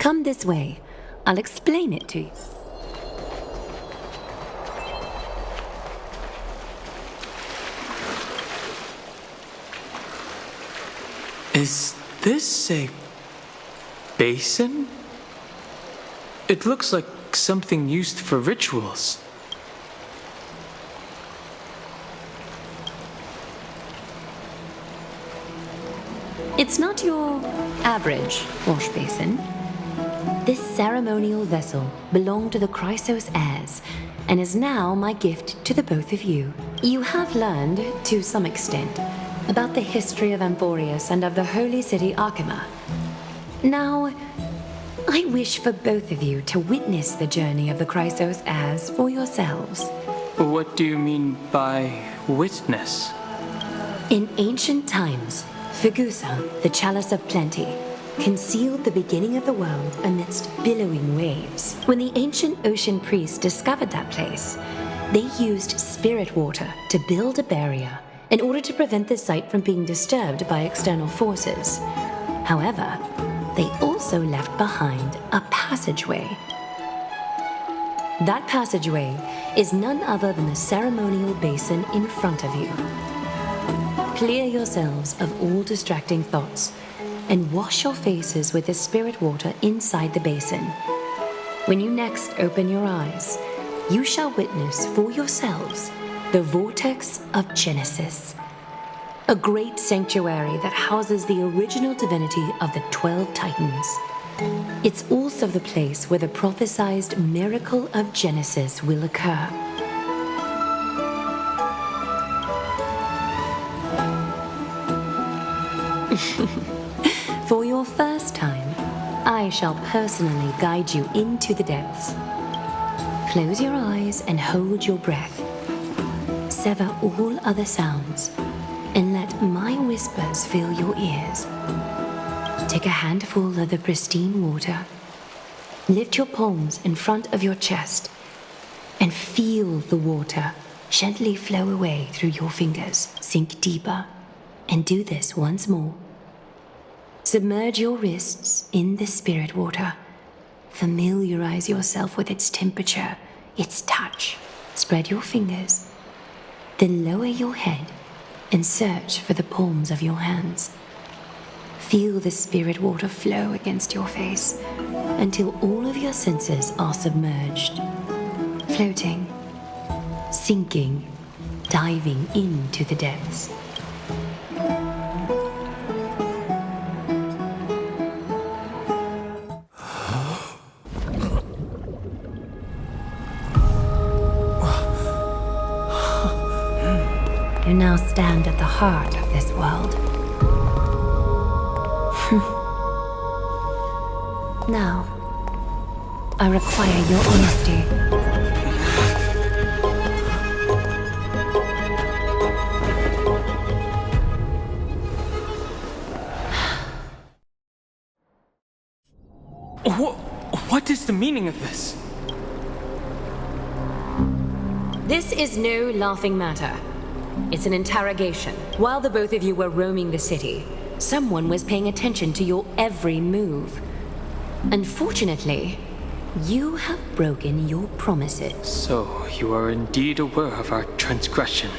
Come this way. I'll explain it to you. Is this a basin? It looks like something used for rituals. It's not your average wash basin. This ceremonial vessel belonged to the Chrysos heirs and is now my gift to the both of you. You have learned, to some extent, about the history of Amphorius and of the holy city Archima. Now, I wish for both of you to witness the journey of the Chrysos heirs for yourselves. What do you mean by witness? In ancient times, Fegusa, the chalice of plenty, concealed the beginning of the world amidst billowing waves. When the ancient ocean priests discovered that place, they used spirit water to build a barrier in order to prevent the site from being disturbed by external forces. However, they also left behind a passageway. That passageway is none other than the ceremonial basin in front of you. Clear yourselves of all distracting thoughts and wash your faces with the spirit water inside the basin. When you next open your eyes, you shall witness for yourselves the Vortex of Genesis, a great sanctuary that houses the original divinity of the 12 Titans. It's also the place where the prophesied miracle of Genesis will occur. For your first time, I shall personally guide you into the depths. Close your eyes and hold your breath. Sever all other sounds and let my whispers fill your ears. Take a handful of the pristine water. Lift your palms in front of your chest and feel the water gently flow away through your fingers. Sink deeper and do this once more. Submerge your wrists in the spirit water. Familiarize yourself with its temperature, its touch. Spread your fingers. Then lower your head and search for the palms of your hands. Feel the spirit water flow against your face until all of your senses are submerged. Floating, sinking, diving into the depths. You now stand at the heart of this world. Now, I require your honesty. What is the meaning of this? This is no laughing matter. It's an interrogation. While the both of you were roaming the city, someone was paying attention to your every move. Unfortunately, you have broken your promises. So, you are indeed aware of our transgression.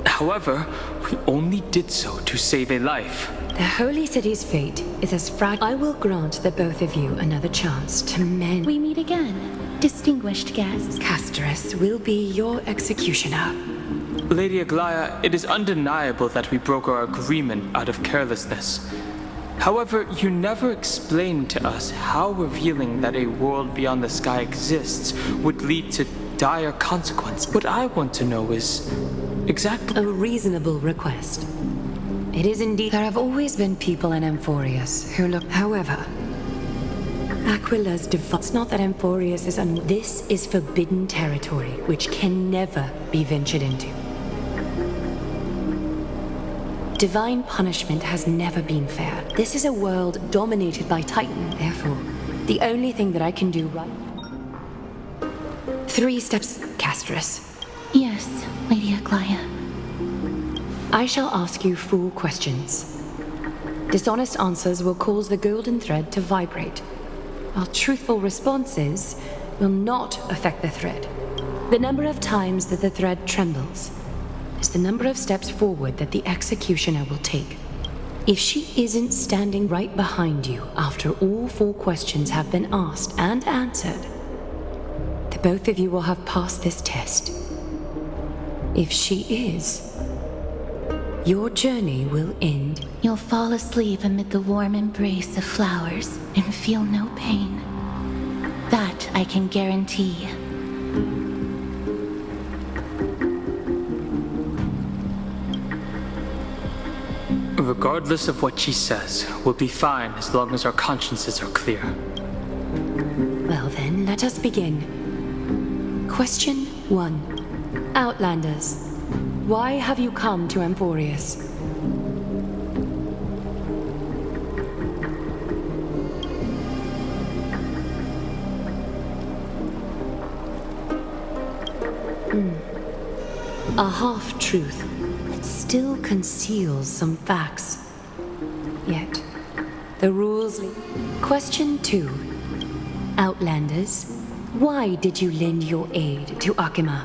However, we only did so to save a life. The holy city's fate is as fragile. I will grant the both of you another chance to mend. We meet again, distinguished guests. Castorus will be your executioner. Lady Aglaya, it is undeniable that we broke our agreement out of carelessness. However, you never explained to us how revealing that a world beyond the sky exists would lead to dire consequences. What I want to know is exactly... A reasonable request. It is indeed. There have always been people in Amphorius who look. However, Aquila's it's not that Amphorius is This is forbidden territory, which can never be ventured into. Divine punishment has never been fair. This is a world dominated by Titan, therefore, the only thing that I can do right... 3 steps, Castorus. Yes, Lady Aglaya. I shall ask you 4 questions. Dishonest answers will cause the golden thread to vibrate. while truthful responses will not affect the thread. The number of times that the thread trembles is the number of steps forward that the executioner will take. If she isn't standing right behind you after all 4 questions have been asked and answered, the both of you will have passed this test. If she is, your journey will end. You'll fall asleep amid the warm embrace of flowers and feel no pain. That I can guarantee. Regardless of what she says, we'll be fine as long as our consciences are clear. Well then, let us begin. Question 1. Outlanders, why have you come to Emporius? A half-truth that still conceals some facts. Yet, the rules... Question 2. Outlanders, why did you lend your aid to Akima?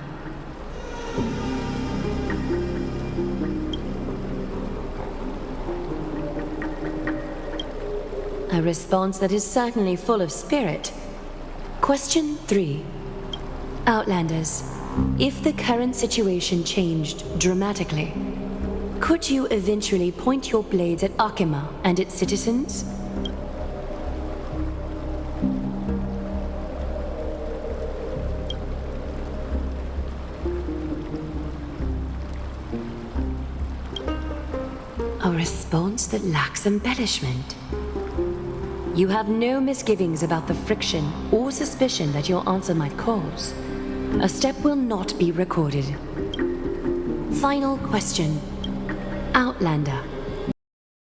A response that is certainly full of spirit. Question 3. Outlanders, if the current situation changed dramatically, could you eventually point your blades at Akima and its citizens? A response that lacks embellishment. You have no misgivings about the friction or suspicion that your answer might cause. A step will not be recorded. Final question. Outlander,